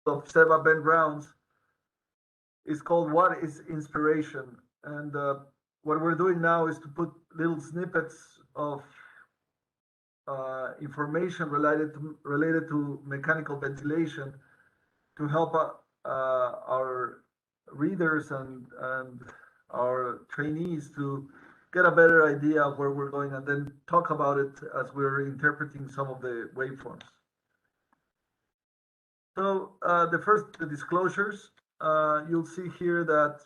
of SEVA VentRounds is called "What is Inspiration?" And what we're doing now is to put little snippets of information related to mechanical ventilation to help our readers and our trainees to get a better idea of where we're going, and then talk about it as we're interpreting some of the waveforms. So the disclosures, you'll see here that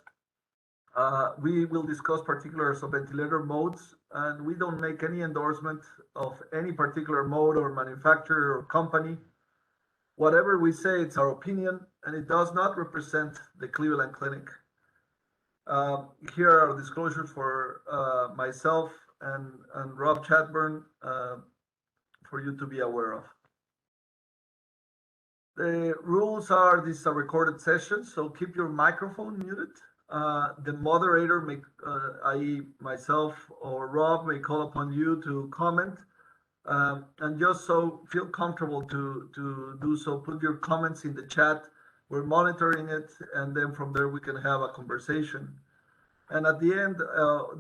we will discuss particulars of ventilator modes, and we don't make any endorsement of any particular mode or manufacturer or company. Whatever we say, it's our opinion, and it does not represent the Cleveland Clinic. Here are disclosures for myself and Rob Chatburn for you to be aware of. The rules are, this is a recorded session, so keep your microphone muted. The moderator, i.e. myself or Rob, may call upon you to comment. And just so feel comfortable to do so, put your comments in the chat. We're monitoring it, and then from there we can have a conversation. And at the end,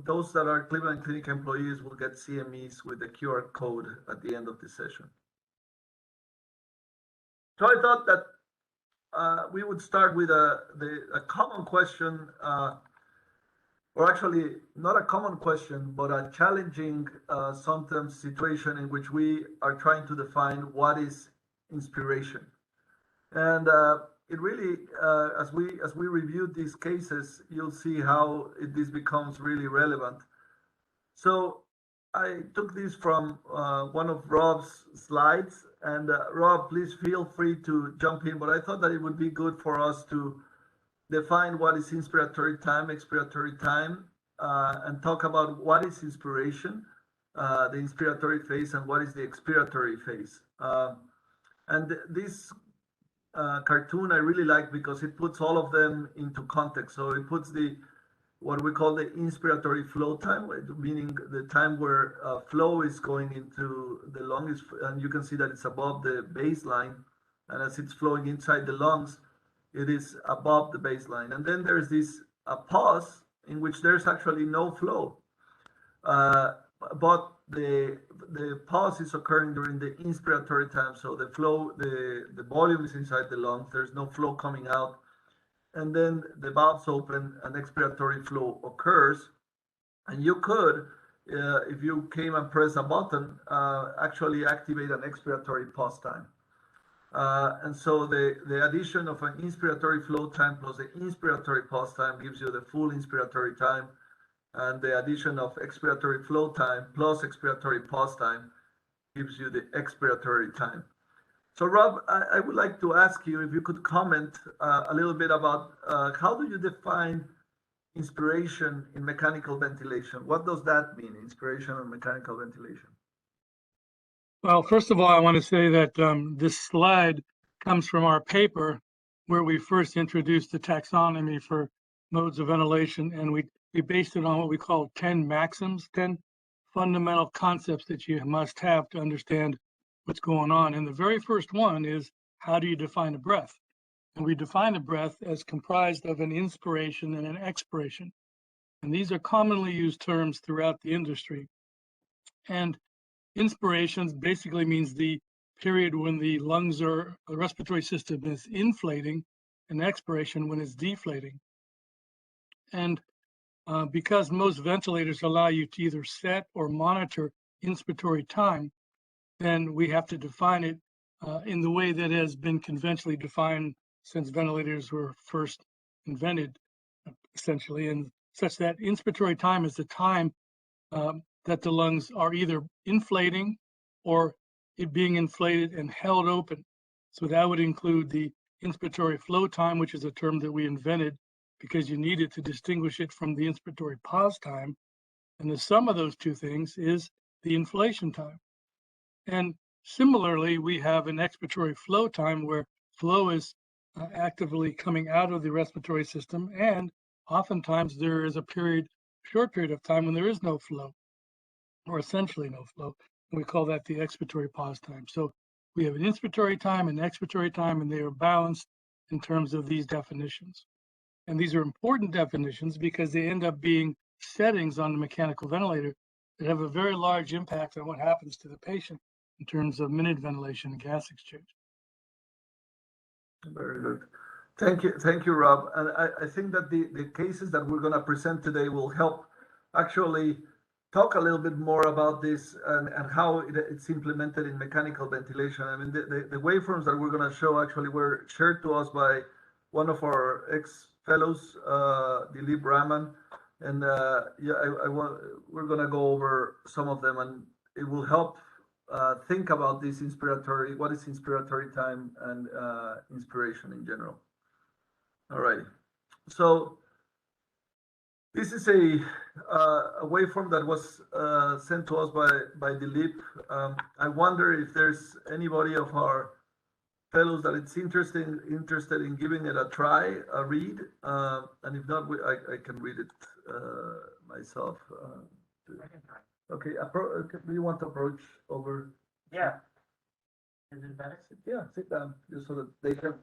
those that are Cleveland Clinic employees will get CMEs with the QR code at the end of the session. So I thought that we would start with a common question, or actually not a common question, but a challenging sometimes situation in which we are trying to define what is inspiration. And it really, as we reviewed these cases, you'll see how this becomes really relevant. So I took this from one of Rob's slides, and Rob, please feel free to jump in, but I thought that it would be good for us to define what is inspiratory time, expiratory time, and talk about what is inspiration, the inspiratory phase, and what is the expiratory phase. And this cartoon I really like because it puts all of them into context. So it puts what we call the inspiratory flow time, meaning the time where flow is going into the lungs, and you can see that it's above the baseline, and as it's flowing inside the lungs, it is above the baseline. And then there's this pause in which there's actually no flow, but the pause is occurring during the inspiratory time. So the flow, the volume is inside the lungs, there's no flow coming out, and then the valves open and expiratory flow occurs. And you could, if you came and press a button, actually activate an expiratory pause time. And so the addition of an inspiratory flow time plus the inspiratory pause time gives you the full inspiratory time, and the addition of expiratory flow time plus expiratory pause time gives you the expiratory time. So Rob, I would like to ask you if you could comment a little bit about how do you define inspiration in mechanical ventilation? What does that mean, inspiration in mechanical ventilation? Well, first of all, I want to say that this slide comes from our paper where we first introduced the taxonomy for modes of ventilation, and we based it on what we call 10 maxims, 10 fundamental concepts that you must have to understand what's going on. And the very first one is, how do you define a breath? And we define a breath as comprised of an inspiration and an expiration. And these are commonly used terms throughout the industry. And inspiration basically means the period when the lungs or the respiratory system is inflating, and expiration when it's deflating. And because most ventilators allow you to either set or monitor inspiratory time, then we have to define it in the way that has been conventionally defined since ventilators were first invented, essentially, and such that inspiratory time is the time that the lungs are either inflating or it being inflated and held open. So that would include the inspiratory flow time, which is a term that we invented because you needed to distinguish it from the inspiratory pause time. And the sum of those two things is the inflation time. And similarly, we have an expiratory flow time where flow is actively coming out of the respiratory system, and oftentimes there is a short period of time when there is no flow, or essentially no flow. And we call that the expiratory pause time. So we have an inspiratory time and expiratory time, and they are balanced in terms of these definitions. And these are important definitions because they end up being settings on the mechanical ventilator that have a very large impact on what happens to the patient in terms of minute ventilation and gas exchange. Very good. Thank you, Rob. And I think that the cases that we're going to present today will help actually talk a little bit more about this and how it's implemented in mechanical ventilation. I mean, the waveforms that we're going to show actually were shared to us by one of our ex-fellows, Dilip Raman. And we're going to go over some of them, and it will help think about this inspiratory, what is inspiratory time and inspiration in general. All righty. So this is a waveform that was sent to us by Dilip. I wonder if there's anybody of our fellows that it's interested in giving it a try, a read, and if not, I can read it myself. Okay, do you want to approach over? Yeah. Is it better? Yeah, sit down, just so that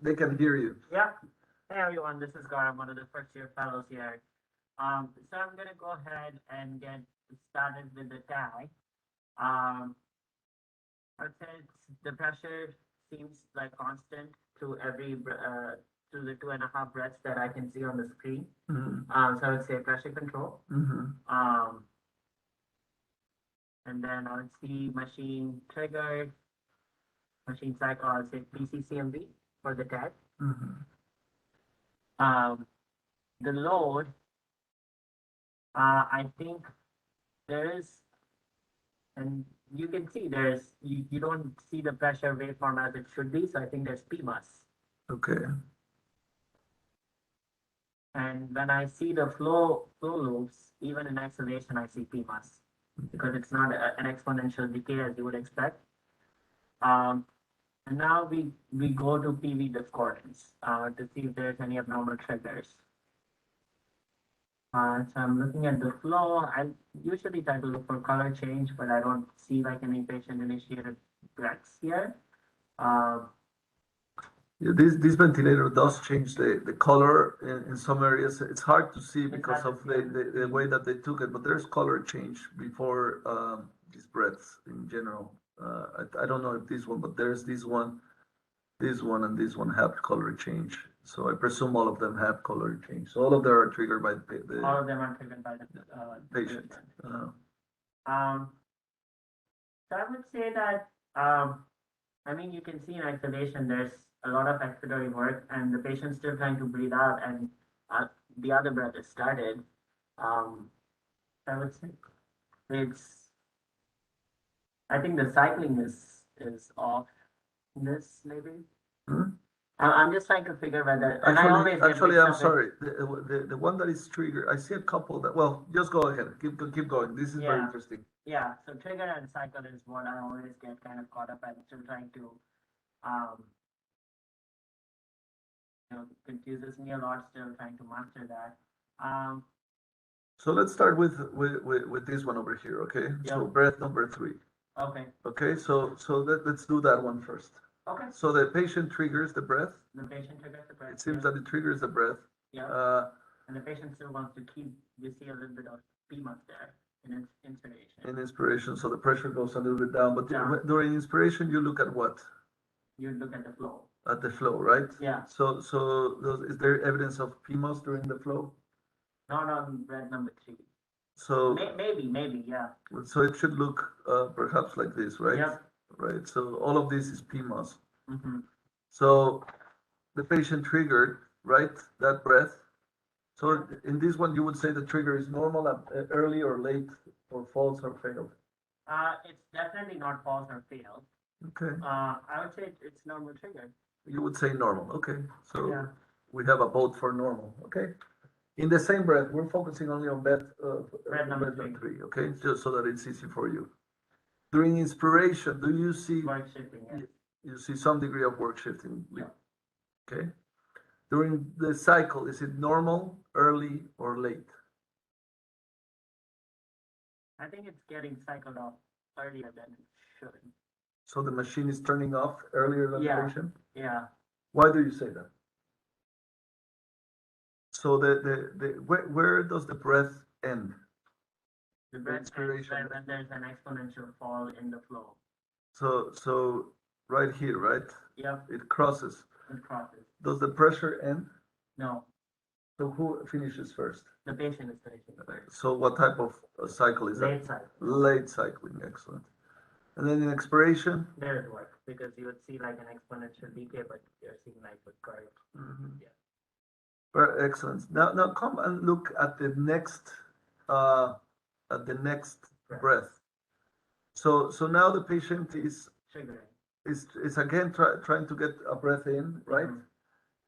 they can hear you. Yeah. Hey everyone, this is Gar. I'm one of the first year fellows here. So I'm gonna go ahead and get started with the tag. I'd say the pressure seems like constant to every to the 2.5 breaths that I can see on the screen. Mm-hmm. So I would say pressure control. Mm-hmm. And then I would see machine triggered, machine cycle. I would say PCCMB for the tag. Mm-hmm. The load, I think there is, and you can see you don't see the pressure waveform as it should be, so I think there's PMUS. Okay. And when I see the flow loops, even in exhalation, I see PMUS because it's not an exponential decay as you would expect. And now we go to PV discordance to see if there's any abnormal triggers. So I'm looking at the flow. I usually try to look for color change, but I don't see like any patient-initiated breaths here. Yeah, this ventilator does change the color in some areas. It's hard to see because of the way that they took it, but there's color change before these breaths in general. I don't know if this one, but there's this one, and this one have color change. So I presume all of them have color change. So all of them are triggered by the all of them are triggered by the patient. So I would say that I mean you can see in exhalation there's a lot of expiratory work, and the patient's still trying to breathe out, and the other breath is started. I would say I think the cycling is off. This maybe. Hmm? I'm just trying to figure whether. Actually, I'm sorry. The one that is triggered, I see a couple that. Well, just go ahead. Keep going. This is very interesting. Yeah. So trigger and cycle is what I always get kind of caught up at. Still trying to, confuses me a lot. Still trying to master that. So let's start with this one over here. Okay. Yeah. So breath number 3. Okay. Okay. So let's do that one first. Okay. So the patient triggers the breath. The patient triggers the breath. It seems that it triggers the breath. Yeah. And the patient still wants to keep. You see a little bit of PMUS there in inspiration. In inspiration, so the pressure goes a little bit down. But down. During inspiration, you look at what? You look at the flow. At the flow, right? Yeah. So is there evidence of PMUS during the flow? Not on breath number 3. So maybe, yeah. So it should look perhaps like this, right? Yeah. Right. So all of this is PMUS. Mm-hmm. So the patient triggered, right? That breath. So in this one, you would say the trigger is normal, early or late, or false or failed. It's definitely not false or failed. Okay. I would say it's normal trigger. You would say normal. Okay. So Yeah. we have a vote for normal. Okay. In the same breath, we're focusing only on breath number 3. Okay, just so that it's easy for you. During inspiration, do you see work shifting? Yeah. you see some degree of work shifting? Yeah. Okay. During the cycle, is it normal, early, or late? I think it's getting cycled off earlier than it should. So the machine is turning off earlier than the patient? Yeah. Why do you say that? So where does the breath end? The breath Inspiration. ends when there's an exponential fall in the flow. So right here, right? Yep, It crosses. it crosses. Does the pressure end? No, So who finishes first? the patient is finishing first. So what type of cycle is that? Late cycle. Late cycling, excellent. And then in expiration? There it works because you would see like an exponential decay, but you're seeing like with curve. Mhm. Yeah. Very excellent. Now come and look at the next breath. So now the patient is Triggering. again trying to get a breath in, right? Mhm.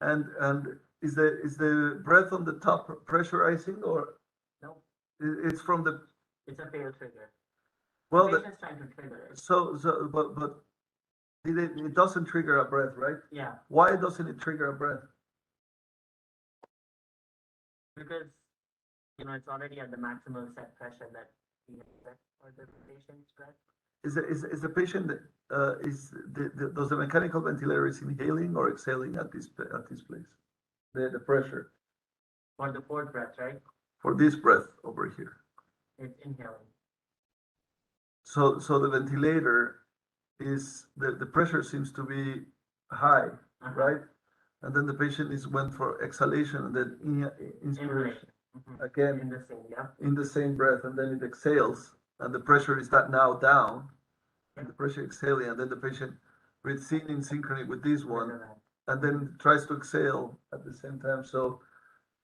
And is the breath on the top pressurizing, or No, it's from the it's a failed trigger. well The the, patient's trying to trigger it. but it doesn't trigger a breath, right? Yeah, Why doesn't it trigger a breath? because it's already at the maximum set pressure that we have set for the patient's breath. Is the patient does the mechanical ventilator is inhaling or exhaling at this place? The pressure For the fourth breath, right? for this breath over here. It's inhaling. So the ventilator is the pressure seems to be high, right? And then the patient went for exhalation and then inspiration again In the same, yeah. in the same breath, and then it exhales, and the pressure is now down, and the pressure exhaling, and then the patient breathes in synchrony with this one, and then tries to exhale at the same time. So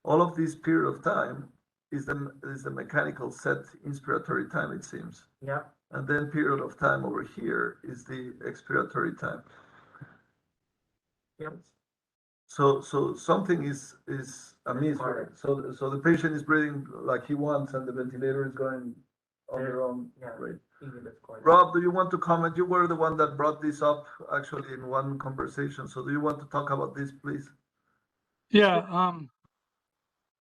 all of this period of time is the mechanical set inspiratory time, it seems. Yeah. And then period of time over here is the expiratory time. Yep. So something is amiss, right? Correct. So the patient is breathing like he wants, and the ventilator is going on their own. Yeah. Right. That's correct. Rob, do you want to comment? You were the one that brought this up actually in one conversation. So do you want to talk about this, please? Yeah.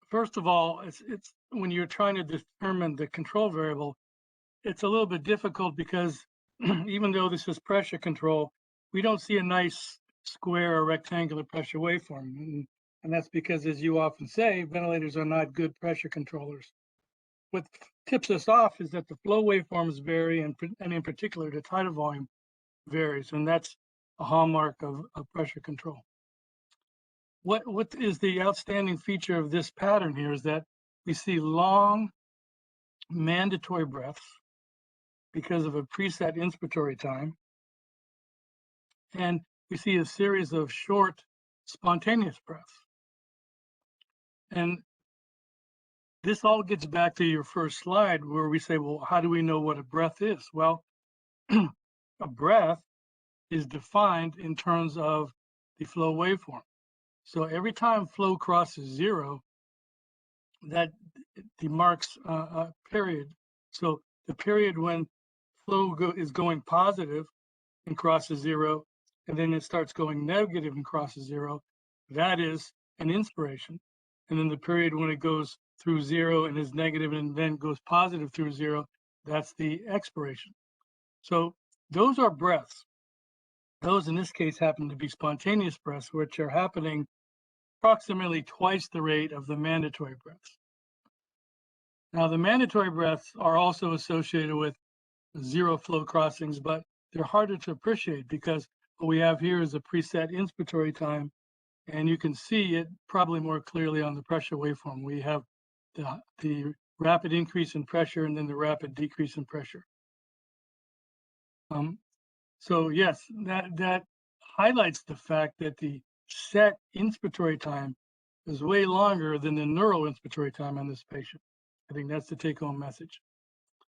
First of all, it's when you're trying to determine the control variable, it's a little bit difficult because even though this is pressure control, we don't see a nice square or rectangular pressure waveform. And that's because, as you often say, ventilators are not good pressure controllers. What tips us off is that the flow waveforms vary, and in particular, the tidal volume varies, and that's a hallmark of pressure control. What is the outstanding feature of this pattern here is that we see long mandatory breaths because of a preset inspiratory time, and we see a series of short spontaneous breaths. And this all gets back to your first slide where we say, well, how do we know what a breath is? Well, a breath is defined in terms of the flow waveform. So every time flow crosses zero, that demarks a period. So the period when flow is going positive and crosses zero, and then it starts going negative and crosses zero, that is an inspiration. And then the period when it goes through zero and is negative and then goes positive through zero, that's the expiration. So those are breaths. Those in this case happen to be spontaneous breaths, which are happening approximately twice the rate of the mandatory breaths. Now, the mandatory breaths are also associated with zero flow crossings, but they're harder to appreciate because what we have here is a preset inspiratory time, and you can see it probably more clearly on the pressure waveform. We have the rapid increase in pressure and then the rapid decrease in pressure. So yes, that highlights the fact that the set inspiratory time is way longer than the neural inspiratory time on this patient. I think that's the take-home message.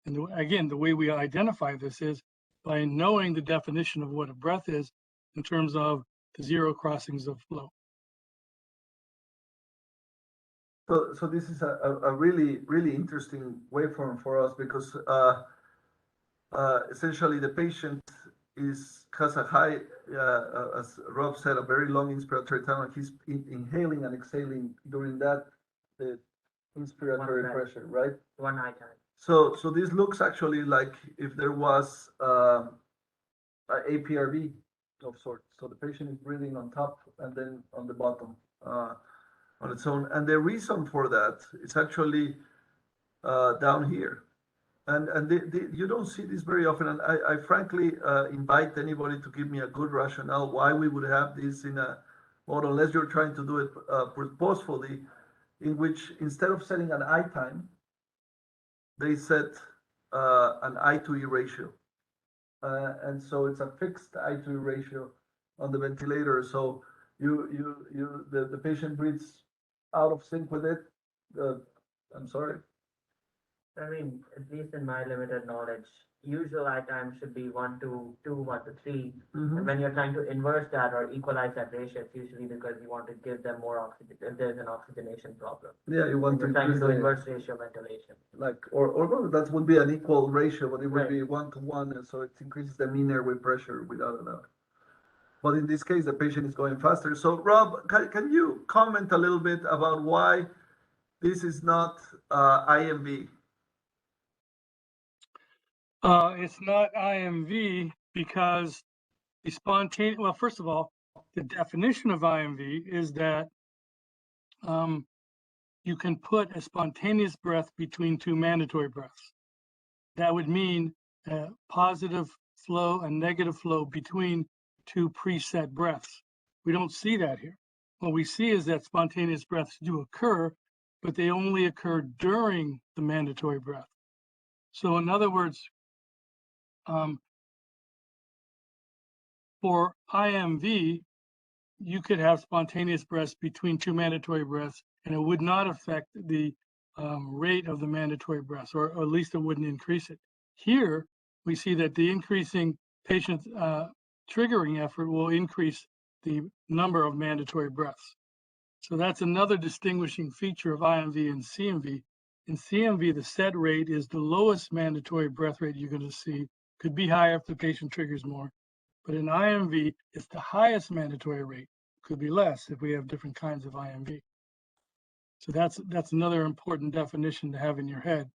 And again, the way we identify this is by knowing the definition of what a breath is in terms of the zero crossings of flow. So this is a really interesting waveform for us because essentially the patient has a high, as Rob said, a very long inspiratory time, and he's inhaling and exhaling during that the inspiratory pressure, right? One high time. So this looks actually like if there was a APRV of sorts. So the patient is breathing on top and then on the bottom. on its own. And the reason for that is actually down here. And you don't see this very often. And I frankly invite anybody to give me a good rationale why we would have this in a model, unless you're trying to do it purposefully, in which instead of setting an I time, they set an I to E ratio. And so it's a fixed I to E ratio on the ventilator. So the patient breathes out of sync with it. I'm sorry. I mean, at least in my limited knowledge, usual I time should be 1 to 2, 1 to 3. And when you're trying to inverse that or equalize that ratio, it's usually because you want to give them more oxygen if there's an oxygenation problem. Yeah, you want to You're trying to increase do the inverse ratio ventilation. like or that would be an equal ratio, but it would Right. be 1 to 1, and so it increases the mean airway pressure without a doubt. But in this case, the patient is going faster. So Rob, can you comment a little bit about why this is not IMV? It's not IMV because the spontaneous, well, first of all, the definition of IMV is that you can put a spontaneous breath between two mandatory breaths. That would mean a positive flow and negative flow between two preset breaths. We don't see that here. What we see is that spontaneous breaths do occur, but they only occur during the mandatory breath. So in other words, for IMV, you could have spontaneous breaths between two mandatory breaths, and it would not affect the rate of the mandatory breaths, or at least it wouldn't increase it. Here, we see that the increasing patient triggering effort will increase the number of mandatory breaths. So that's another distinguishing feature of IMV and CMV. In CMV, the set rate is the lowest mandatory breath rate you're going to see. Could be higher if the patient triggers more. But in IMV, it's the highest mandatory rate. Could be less if we have different kinds of IMV. So that's another important definition to have in your head.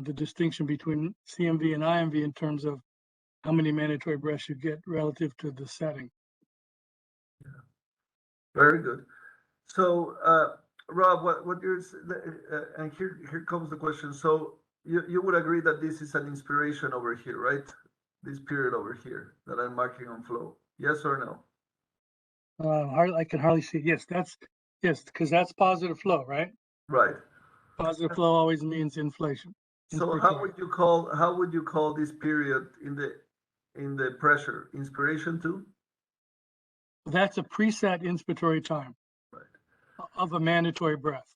The distinction between CMV and IMV in terms of how many mandatory breaths you get relative to the setting. Yeah. Very good. So, Rob, what you're and here comes the question. So you would agree that this is an inspiration over here, right? This period over here that I'm marking on flow. Yes or no? I can hardly see. Yes, because that's positive flow, right? Right. Positive flow always means inflation. So how would you call this period in the pressure? Inspiration too? That's a preset inspiratory time of a mandatory breath.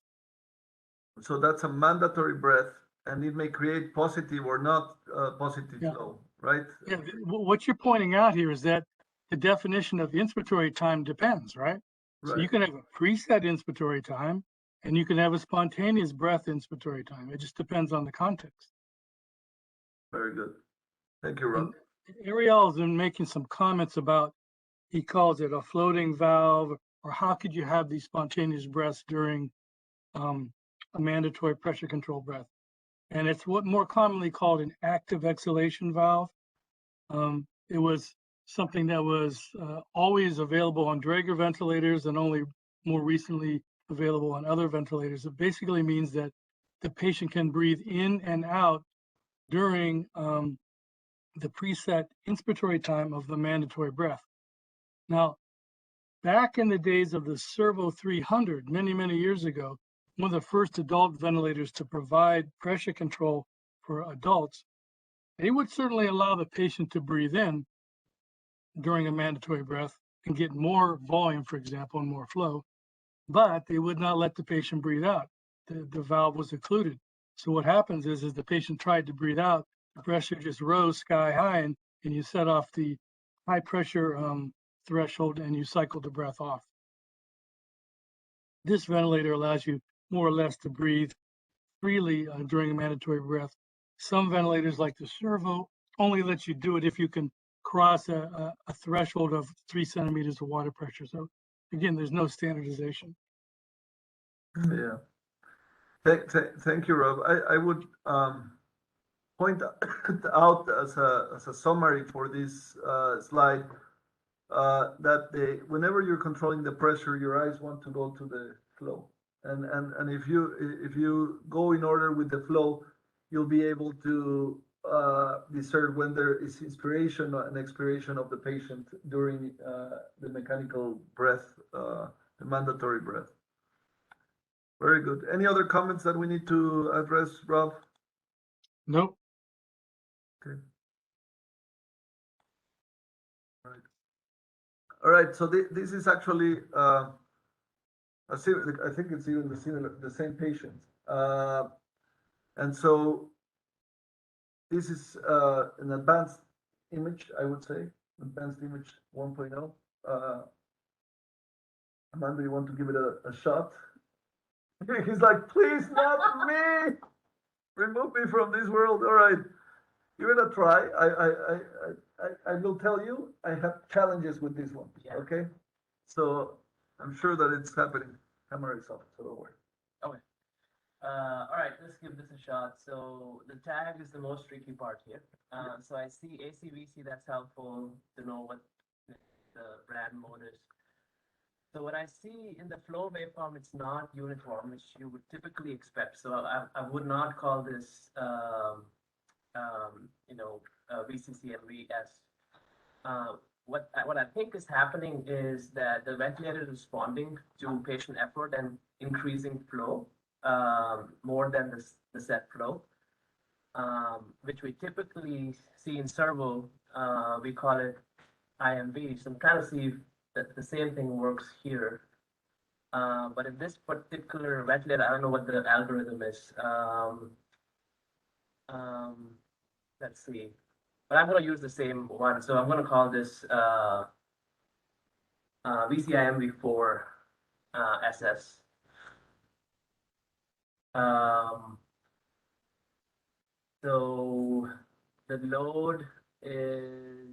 So that's a mandatory breath, and it may create positive or not positive flow, right? Yeah, what you're pointing out here is that the definition of inspiratory time depends, right? So you can have a preset inspiratory time, and you can have a spontaneous breath inspiratory time. It just depends on the context. Very good. Thank you, Rob. Ariel's been making some comments about, he calls it a floating valve, or how could you have these spontaneous breaths during a mandatory pressure control breath? And it's what more commonly called an active exhalation valve. It was something that was always available on Draeger ventilators and only more recently available on other ventilators. It basically means that the patient can breathe in and out during the preset inspiratory time of the mandatory breath. Now, back in the days of the Servo 300, many, many years ago, one of the first adult ventilators to provide pressure control for adults, they would certainly allow the patient to breathe in during a mandatory breath and get more volume, for example, and more flow, but they would not let the patient breathe out. The valve was occluded. So what happens is the patient tried to breathe out, the pressure just rose sky high, and you set off the high pressure threshold and you cycle the breath off. This ventilator allows you more or less to breathe freely during a mandatory breath. Some ventilators, like the Servo, only let you do it if you can cross a threshold of 3 centimeters of water pressure. So again, there's no standardization. Yeah. Thank you, Rob. I would point out as a summary for this slide that whenever you're controlling the pressure, your eyes want to go to the flow. And if you go in order with the flow, you'll be able to discern when there is inspiration and expiration of the patient during the mechanical breath, the mandatory breath. Very good. Any other comments that we need to address, Rob? Nope. Okay. All right. So this is actually I think it's even the same patient. And so this is an advanced image, I would say, advanced image 1.0. Amanda, you want to give it a shot? He's like, please, not me. Remove me from this world. All right, give it a try. I will tell you, I have challenges with this one. Yeah. Okay, so I'm sure that it's happening. Camera is off, so don't worry. Okay. All right, let's give this a shot. So the tag is the most tricky part here. So I see ACVC, that's helpful to know what the brand mode is. So what I see in the flow waveform, it's not uniform, which you would typically expect. So I would not call this, VCC and VS. What I think is happening is that the ventilator is responding to patient effort and increasing flow more than the set flow, which we typically see in servo. We call it IMV. So I'm trying to see if the same thing works here. But in this particular ventilator, I don't know what the algorithm is. Let's see. But I'm going to use the same one. So I'm going to call this VCIMV4 SS. So the load is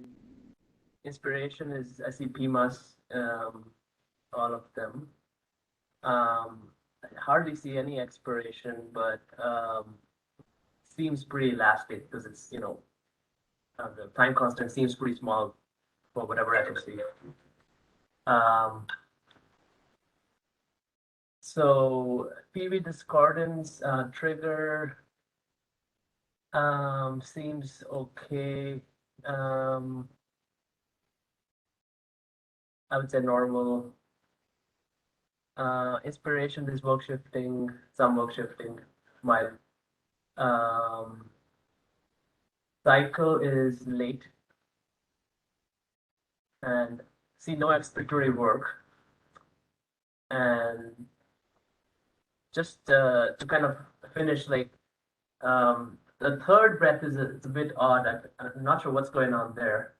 inspiration is I see PMAS, all of them. I hardly see any expiration, but seems pretty elastic because it's the time constant seems pretty small for whatever I can see. So PV discordance trigger seems okay. I would say normal. Inspiration is work shifting, some work shifting. Mild. Cycle is late. And see no expiratory work. And just to kind of finish, the third breath is it's a bit odd. I'm not sure what's going on there.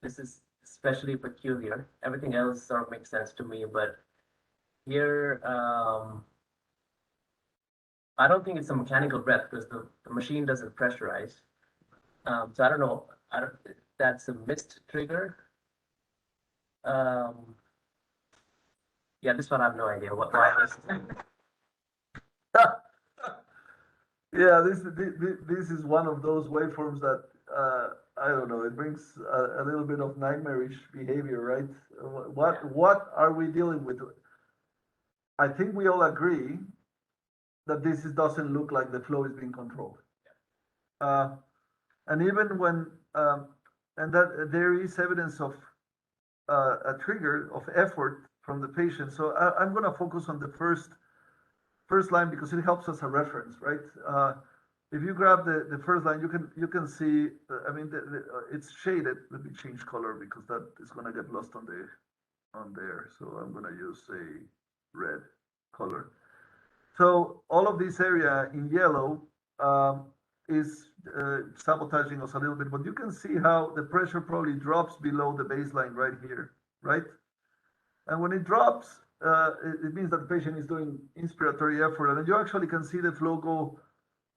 This is especially peculiar. Everything else sort of makes sense to me, but here, I don't think it's a mechanical breath because the machine doesn't pressurize. So I don't know. That's a missed trigger. Yeah, this one I have no idea why I missed. Yeah, this is one of those waveforms that I don't know. It brings a little bit of nightmarish behavior, right? What are we dealing with? I think we all agree that this doesn't look like the flow is being controlled. And even when and that there is evidence of a trigger of effort from the patient. So I'm going to focus on the first line because it helps us a reference, right? If you grab the first line, you can see. I mean, it's shaded. Let me change color because that is going to get lost on there. So I'm going to use a red color. So all of this area in yellow is sabotaging us a little bit, but you can see how the pressure probably drops below the baseline right here, right? And when it drops, it means that the patient is doing inspiratory effort, and you actually can see the flow go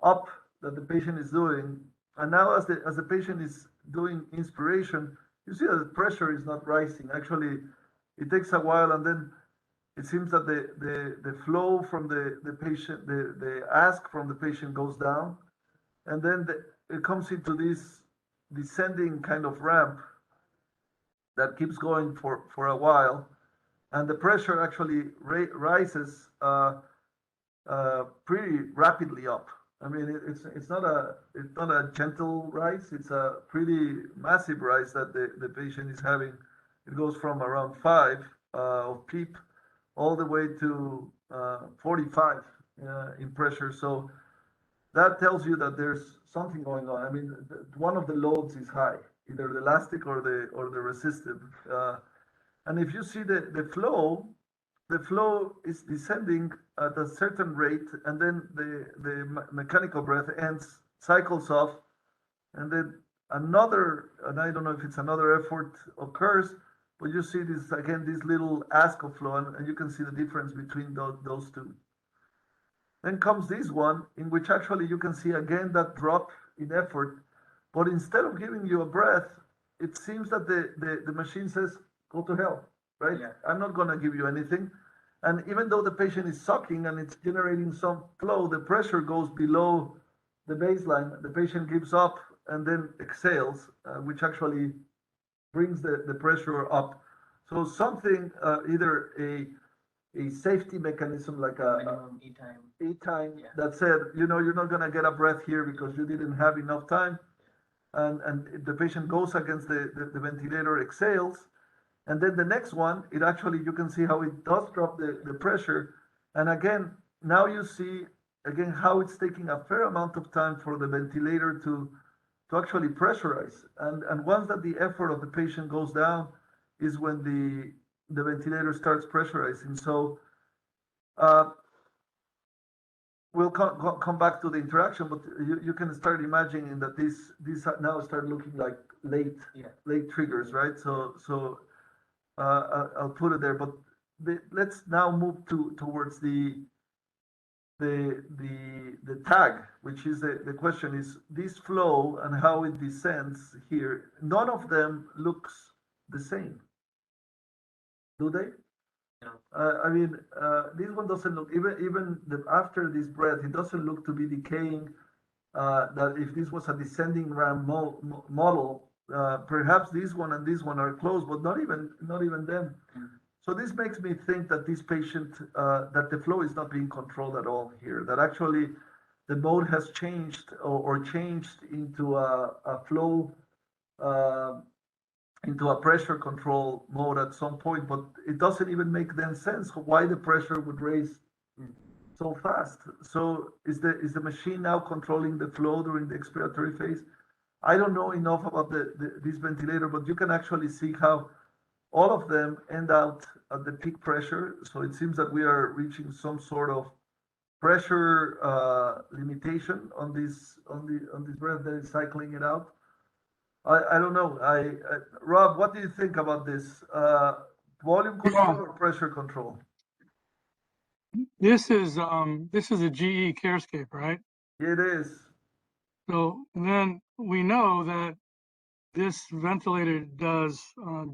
up that the patient is doing. And now as the patient is doing inspiration, you see that the pressure is not rising. Actually, it takes a while, and then it seems that the flow from the patient, the ask from the patient goes down, and then it comes into this descending kind of ramp that keeps going for a while, and the pressure actually rises pretty rapidly up. I mean, it's not a gentle rise. It's a pretty massive rise that the patient is having. It goes from around 5 of PEEP all the way to 45 in pressure. So that tells you that there's something going on. I mean, one of the loads is high, either the elastic or the resistive. And if you see the flow is descending at a certain rate, and then the mechanical breath ends, cycles off, and then another, and I don't know if it's another effort occurs, but you see this again, this little ask of flow, and you can see the difference between those two. Then comes this one, in which actually you can see again that drop in effort, but instead of giving you a breath, it seems that the machine says, go to hell, right? Yeah. I'm not gonna give you anything. And even though the patient is sucking and it's generating some flow, the pressure goes below the baseline. The patient gives up and then exhales, which actually brings the pressure up. So something, either a safety mechanism like a Minimum E time. time Yeah. that said, you know, you're not going to get a breath here because you didn't have enough time. And the patient goes against the ventilator, exhales. And then the next one, it actually, you can see how it does drop the pressure. And again, now you see again how it's taking a fair amount of time for the ventilator to actually pressurize. And once that the effort of the patient goes down is when the ventilator starts pressurizing. So we'll come back to the interaction, but you can start imagining that these now start looking like late triggers, right? So I'll put it there, but let's now move towards the tag, which is the question is this flow and how it descends here. None of them looks the same, do they? No. I mean, this one doesn't look even after this breath, it doesn't look to be decaying. That if this was a descending RAM model, perhaps this one and this one are close, but not even them. So this makes me think that this patient, that the flow is not being controlled at all here. That actually the mode has changed or changed into a flow. Into a pressure control mode at some point, but it doesn't even make then sense why the pressure would raise so fast. So is the machine now controlling the flow during the expiratory phase? I don't know enough about this ventilator, but you can actually see how all of them end out at the peak pressure. So it seems that we are reaching some sort of pressure limitation on this breath that is cycling it out. I don't know. Rob, what do you think about this? Volume control or pressure control? This is a GE CareScape, right? It is. So then we know that this ventilator does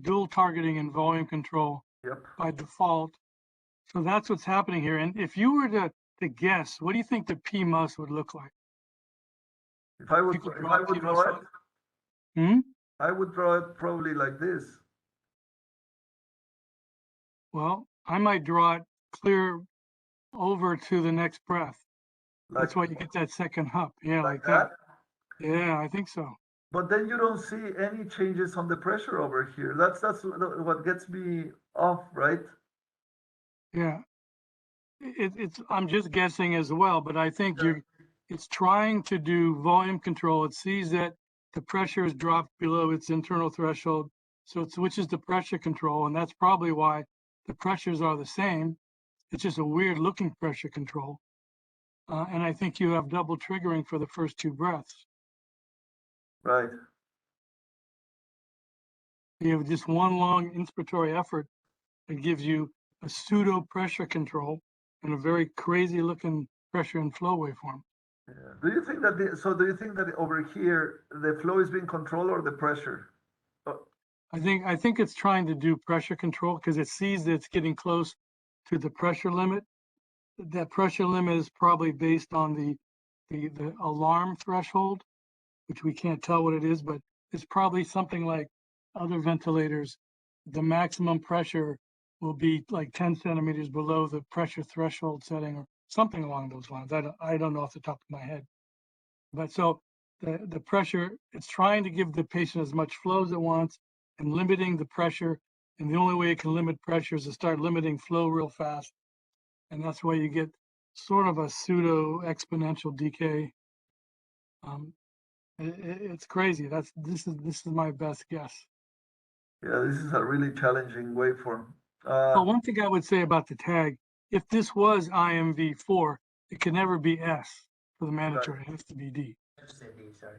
dual targeting and volume control by default. So that's what's happening here. And if you were to guess, what do you think the PMUS would look like? If I would draw it, I would draw it probably like this. Well, I might draw it clear over to the next breath. That's why you get that second hop. Yeah, like that. Yeah, I think so. But then you don't see any changes on the pressure over here. That's what gets me off, right? Yeah. I'm just guessing as well, but I think it's trying to do volume control. It sees that the pressure is dropped below its internal threshold, so it switches to pressure control, and that's probably why the pressures are the same. It's just a weird looking pressure control. And I think you have double triggering for the first two breaths. Right. You have just one long inspiratory effort that gives you a pseudo pressure control and a very crazy looking pressure and flow waveform. Yeah. Do you think that over here the flow is being controlled or the pressure? I think it's trying to do pressure control because it sees that it's getting close to the pressure limit. That pressure limit is probably based on the alarm threshold, which we can't tell what it is, but it's probably something like other ventilators the maximum pressure will be like 10 centimeters below the pressure threshold setting or something along those lines. I don't know off the top of my head. But so the pressure, it's trying to give the patient as much flow as it wants and limiting the pressure. And the only way it can limit pressure is to start limiting flow real fast. And that's why you get sort of a pseudo exponential decay. It's crazy. This is my best guess. Yeah, this is a really challenging waveform. Well, one thing I would say about the tag, if this was IMV4, it can never be S for the mandatory. It has to be D. Just say D, sorry.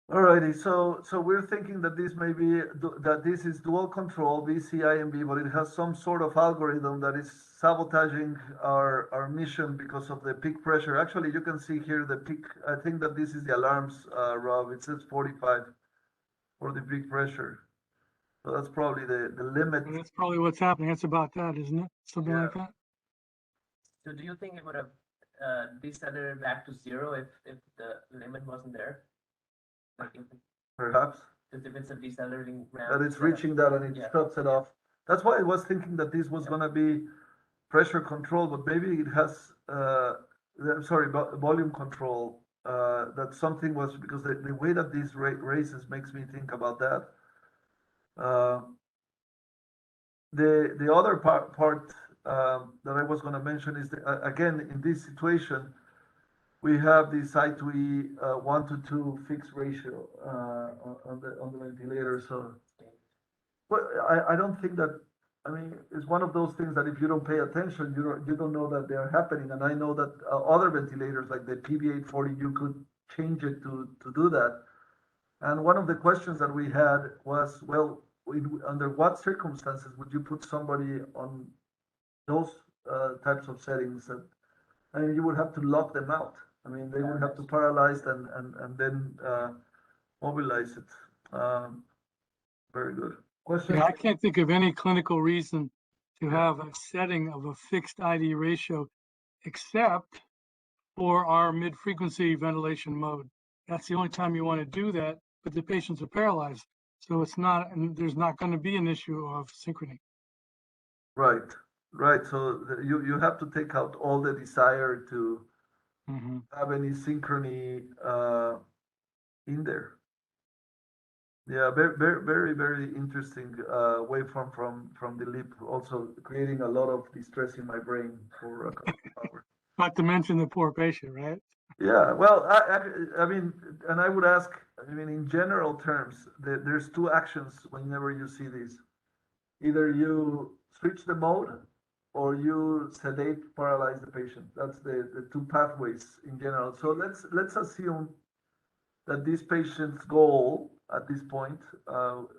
Alrighty, so we're thinking that this is dual control VCIMB, but it has some sort of algorithm that is sabotaging our mission because of the peak pressure. Actually, you can see here the peak. I think that this is the alarms, Rob. It says 45 for the peak pressure. So that's probably the limit. And that's probably what's happening. That's about that, isn't it? Something like that. So do you think it would have decelerated back to 0 if the limit wasn't there? Like Perhaps. Because if it's a decelerating ramp. That it's reaching that and it shuts it off. That's why I was thinking that this was gonna be pressure control, but maybe it has, volume control. That something was because the way that these races makes me think about that. The other part that I was gonna mention is again, in this situation, we have this I to E 1 to 2 fixed ratio on the ventilator. So, but I don't think that. I mean, it's one of those things that if you don't pay attention, you don't know that they're happening. And I know that other ventilators like the PV840, you could change it to do that. And one of the questions that we had was, well, under what circumstances would you put somebody on those types of settings? That, I mean, you would have to lock them out. I mean, they would have to paralyze and then mobilize it. Very good. Question? Yeah, I can't think of any clinical reason to have a setting of a fixed ID ratio except for our mid-frequency ventilation mode. That's the only time you want to do that, but the patients are paralyzed. So it's not, and there's not going to be an issue of synchrony. Right, right. So you have to take out all the desire to have any synchrony in there. Yeah, very interesting waveform from the lip, also creating a lot of distress in my brain for a couple of hours. Not to mention the poor patient, right? Yeah, well, I mean, and I would ask, I mean, in general terms, there's two actions whenever you see this. Either you switch the mode or you sedate, paralyze the patient. That's the two pathways in general. So let's assume that this patient's goal at this point,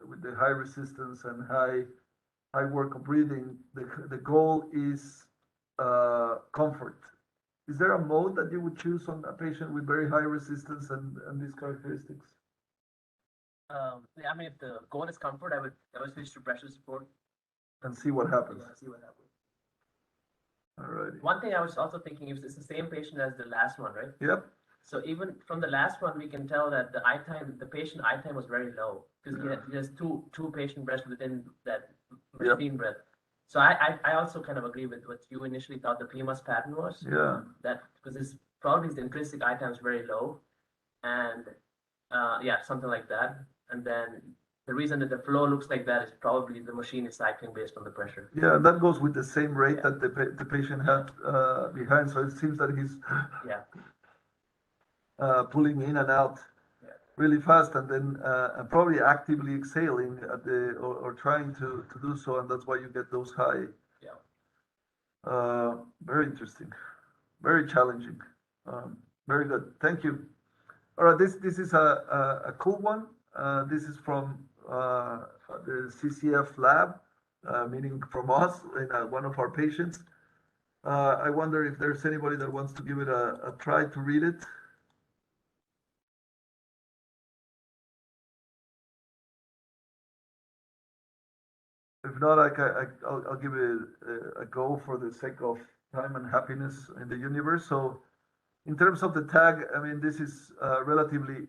with the high resistance and high work of breathing, the goal is comfort. Is there a mode that you would choose on a patient with very high resistance and these characteristics? I mean, if the goal is comfort, I would switch to pressure support and see what happens. Yeah, see what happens. All righty. One thing I was also thinking is it's the same patient as the last one, right? Yep. So even from the last one, we can tell that the patient I time was very low because he has two patient breaths within that machine breath. So I also kind of agree with what you initially thought the PMUS pattern was. Yeah. That because it's probably the intrinsic I time is very low, and something like that. And then the reason that the flow looks like that is probably the machine is cycling based on the pressure. Yeah, that goes with the same rate that the patient had behind. So it seems that he's pulling in and out really fast, and then probably actively exhaling at or trying to do so, and that's why you get those high. Very interesting, very challenging. Very good. Thank you. All right, this is a cool one. This is from the CCF lab, meaning from us in one of our patients. I wonder if there's anybody that wants to give it a try to read it. If not, I'll give it a go for the sake of time and happiness in the universe. So in terms of the tag, I mean, this is relatively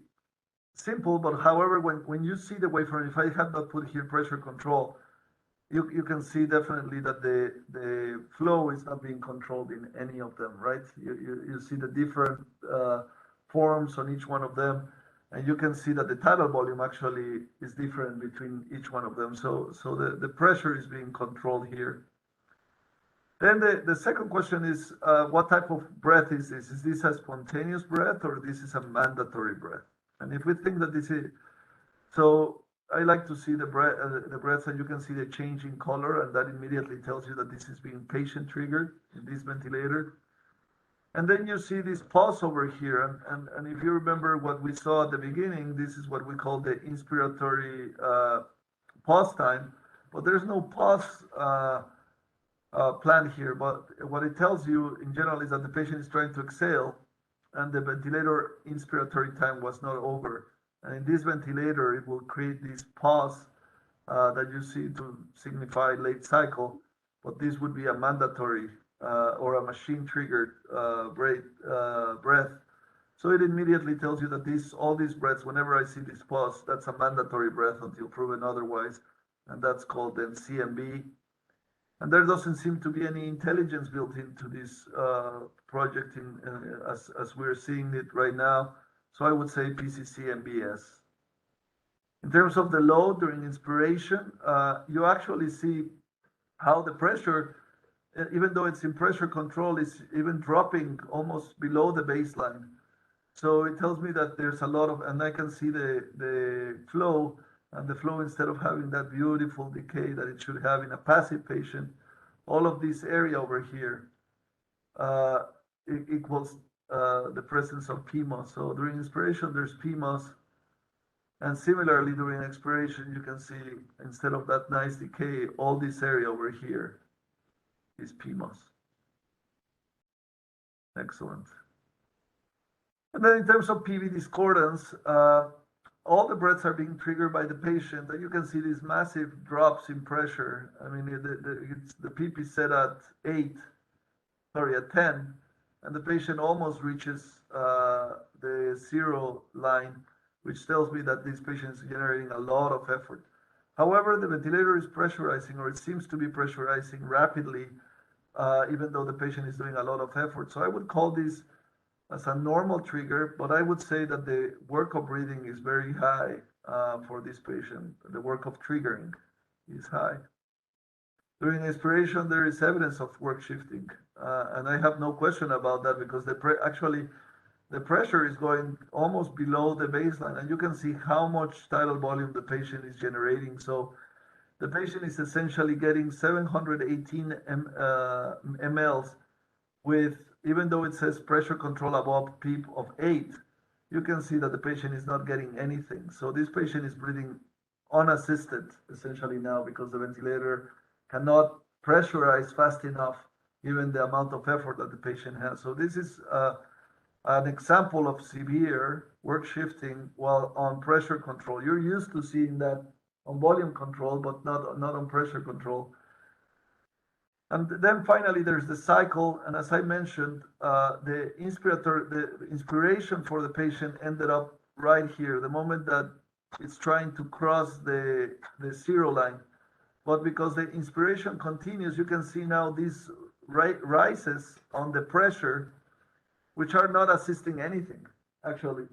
simple, but however, when you see the waveform, if I have not put here pressure control, you can see definitely that the flow is not being controlled in any of them, right? You see the different forms on each one of them, and you can see that the tidal volume actually is different between each one of them. So the pressure is being controlled here. Then the second question is, what type of breath is this? Is this a spontaneous breath or this is a mandatory breath? And if we think that this is, so I like to see the breath, and you can see the change in color, and that immediately tells you that this is being patient triggered in this ventilator. And then you see this pause over here, and if you remember what we saw at the beginning, this is what we call the inspiratory pause time, but there's no pause plan here. But what it tells you in general is that the patient is trying to exhale, and the ventilator inspiratory time was not over. And in this ventilator, it will create this pause that you see to signify late cycle, but this would be a mandatory or a machine-triggered breath. So it immediately tells you that all these breaths, whenever I see this pause, that's a mandatory breath until proven otherwise, and that's called then CMB. And there doesn't seem to be any intelligence built into this project as we're seeing it right now. So I would say PCC and BS. In terms of the load during inspiration, you actually see how the pressure, even though it's in pressure control, is even dropping almost below the baseline. So it tells me that there's a lot of, and I can see the flow, and the flow, instead of having that beautiful decay that it should have in a passive patient, all of this area over here equals the presence of PMOS. So during inspiration, there's PMOS. And similarly, during expiration, you can see, instead of that nice decay, all this area over here is PMOS. Excellent. And then in terms of PV discordance, all the breaths are being triggered by the patient, and you can see these massive drops in pressure. I mean, the PEEP is set at 10, and the patient almost reaches the 0 line, which tells me that this patient is generating a lot of effort. However, the ventilator is pressurizing, or it seems to be pressurizing rapidly, even though the patient is doing a lot of effort. So I would call this as a normal trigger, but I would say that the work of breathing is very high for this patient. The work of triggering is high. During inspiration, there is evidence of work shifting, and I have no question about that, because actually the pressure is going almost below the baseline, and you can see how much tidal volume the patient is generating. So the patient is essentially getting 718 mLs with, even though it says pressure control above PEEP of 8, you can see that the patient is not getting anything. So this patient is breathing unassisted essentially now, because the ventilator cannot pressurize fast enough given the amount of effort that the patient has. So this is an example of severe work shifting while on pressure control. You're used to seeing that on volume control, but not on pressure control. And then finally, there's the cycle. And as I mentioned, the inspiration for the patient ended up right here, the moment that it's trying to cross the 0 line. But because the inspiration continues, you can see now these rises on the pressure, which are not assisting anything, actually.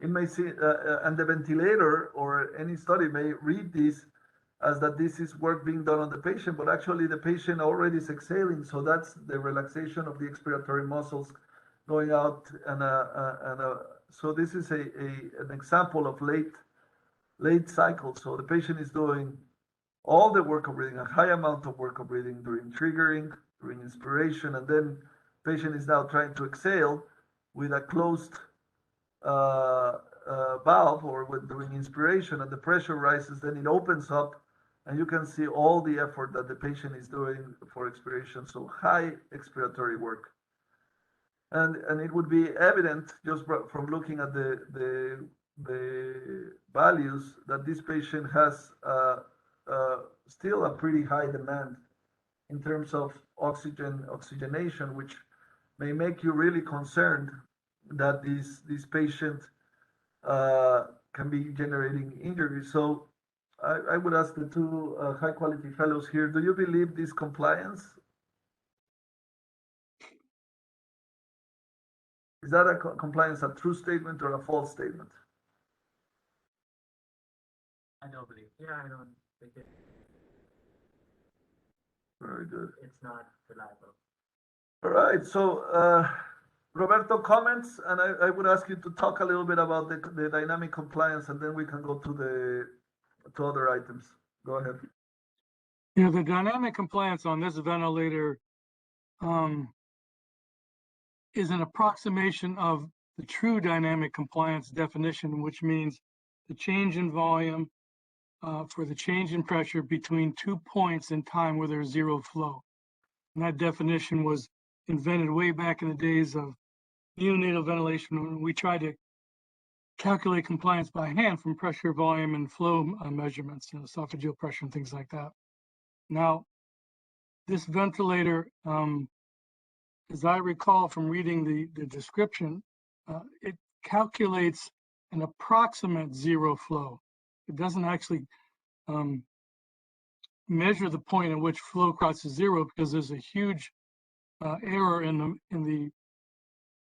It may see, and the ventilator or any study may read this as that this is work being done on the patient, but actually the patient already is exhaling, so that's the relaxation of the expiratory muscles going out, so this is an example of late cycle. So the patient is doing all the work of breathing, a high amount of work of breathing during triggering, during inspiration, and then patient is now trying to exhale with a closed valve, or during inspiration, and the pressure rises, then it opens up, and you can see all the effort that the patient is doing for expiration. So high expiratory work. And it would be evident just from looking at the values that this patient has still a pretty high demand in terms of oxygenation, which may make you really concerned that this patient can be generating injuries. So I would ask the two high quality fellows here, do you believe this compliance? Is that a compliance a true statement or a false statement? I don't believe. Yeah, I don't think it. Very good. It's not reliable. All right. So, Roberto, comments, and I would ask you to talk a little bit about the dynamic compliance, and then we can go to other items. Go ahead. Yeah, the dynamic compliance on this ventilator is an approximation of the true dynamic compliance definition, which means the change in volume for the change in pressure between 2 points in time where there's zero flow. And that definition was invented way back in the days of neonatal ventilation, when we tried to calculate compliance by hand from pressure, volume, and flow measurements, esophageal pressure and things like that. Now, this ventilator, as I recall from reading the description, it calculates an approximate zero flow. It doesn't actually measure the point at which flow crosses zero, because there's a huge error in the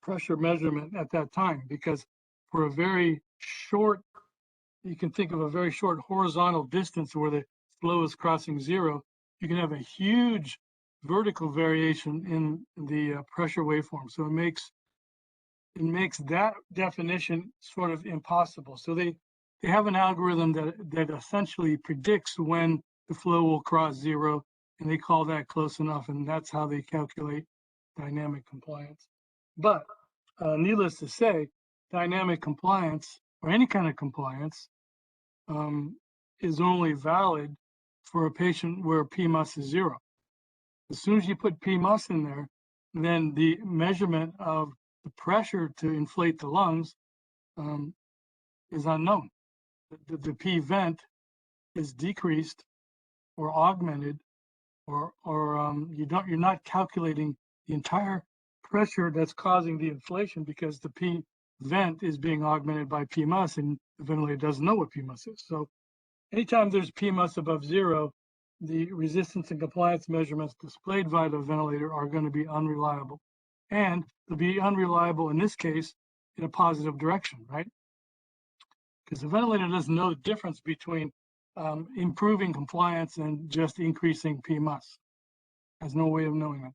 pressure measurement at that time, because for a very short, you can think of a very short horizontal distance where the flow is crossing zero, you can have a huge vertical variation in the pressure waveform. So it makes that definition sort of impossible. So they have an algorithm that essentially predicts when the flow will cross zero, and they call that close enough, and that's how they calculate dynamic compliance. But needless to say, dynamic compliance, or any kind of compliance, is only valid for a patient where PMUS is zero. As soon as you put PMUS in there, then the measurement of the pressure to inflate the lungs is unknown. The P vent is decreased or augmented, or you're not calculating the entire pressure that's causing the inflation, because the P vent is being augmented by PMUS, and the ventilator doesn't know what PMUS is. So anytime there's PMUS above zero, the resistance and compliance measurements displayed by the ventilator are going to be unreliable. And they'll be unreliable in this case in a positive direction, right? Because the ventilator doesn't know the difference between improving compliance and just increasing PMUS. Has no way of knowing that.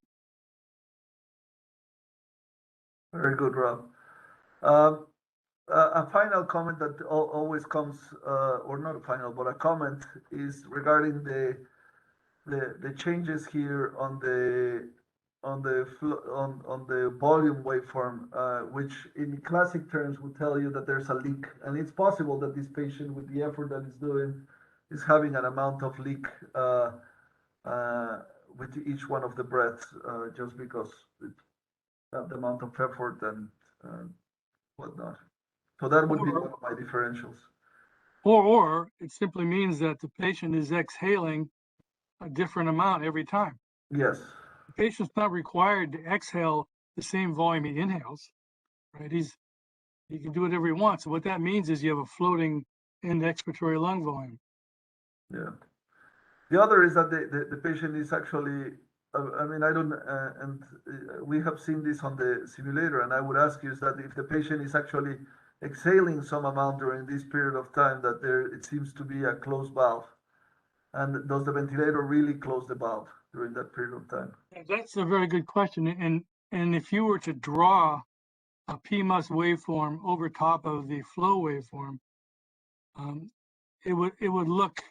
Very good, Rob. A final comment that always comes, or not a final, but a comment, is regarding the changes here on the volume waveform, which in classic terms would tell you that there's a leak, and it's possible that this patient, with the effort that he's doing, is having an amount of leak with each one of the breaths, just because the amount of effort and whatnot. So that would be one of my differentials. Or it simply means that the patient is exhaling a different amount every time. Yes. The patient's not required to exhale the same volume he inhales, right? He can do whatever he wants. So what that means is you have a floating end expiratory lung volume. Yeah. The other is that the patient is actually, I mean, I don't, and we have seen this on the simulator, and I would ask you is that if the patient is actually exhaling some amount during this period of time, that it seems to be a closed valve. And does the ventilator really close the valve during that period of time? That's a very good question. And if you were to draw a PMUS waveform over top of the flow waveform, it would look,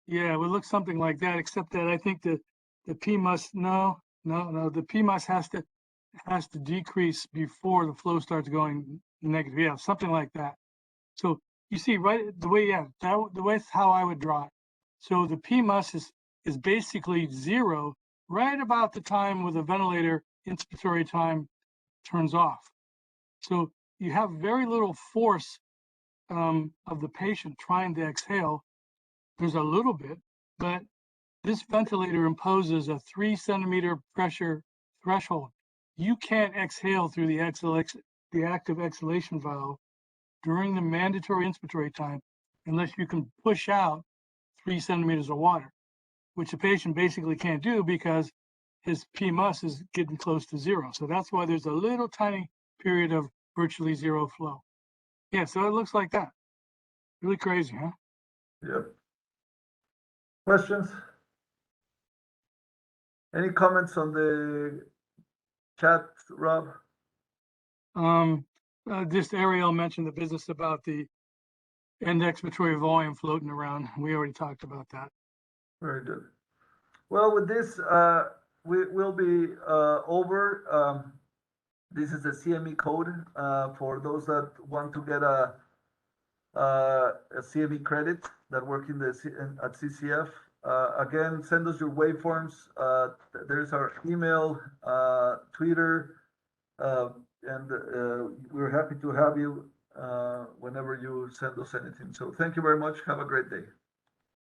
yeah, it would look something like that, except that I think the PMUS, no, the PMUS has to decrease before the flow starts going negative. Yeah, something like that. So you see, right, the way, yeah, the way how I would draw it. So the PMUS is basically zero right about the time where the ventilator inspiratory time turns off. So you have very little force of the patient trying to exhale. There's a little bit, but this ventilator imposes a 3 centimeter pressure threshold. You can't exhale through the active exhalation valve during the mandatory inspiratory time unless you can push out 3 centimeters of water, which the patient basically can't do because his PMUS is getting close to zero. So that's why there's a little tiny period of virtually zero flow. Yeah, so it looks like that. Really crazy, huh? Yep. Questions? Any comments on the chat, Rob? Just Ariel mentioned the business about the end expiratory volume floating around. We already talked about that. Very good. Well, with this, we will be over. This is the CME code for those that want to get a CME credit that work in at CCF. Again, send us your waveforms. There's our email, Twitter, and we're happy to have you whenever you send us anything. So thank you very much. Have a great day.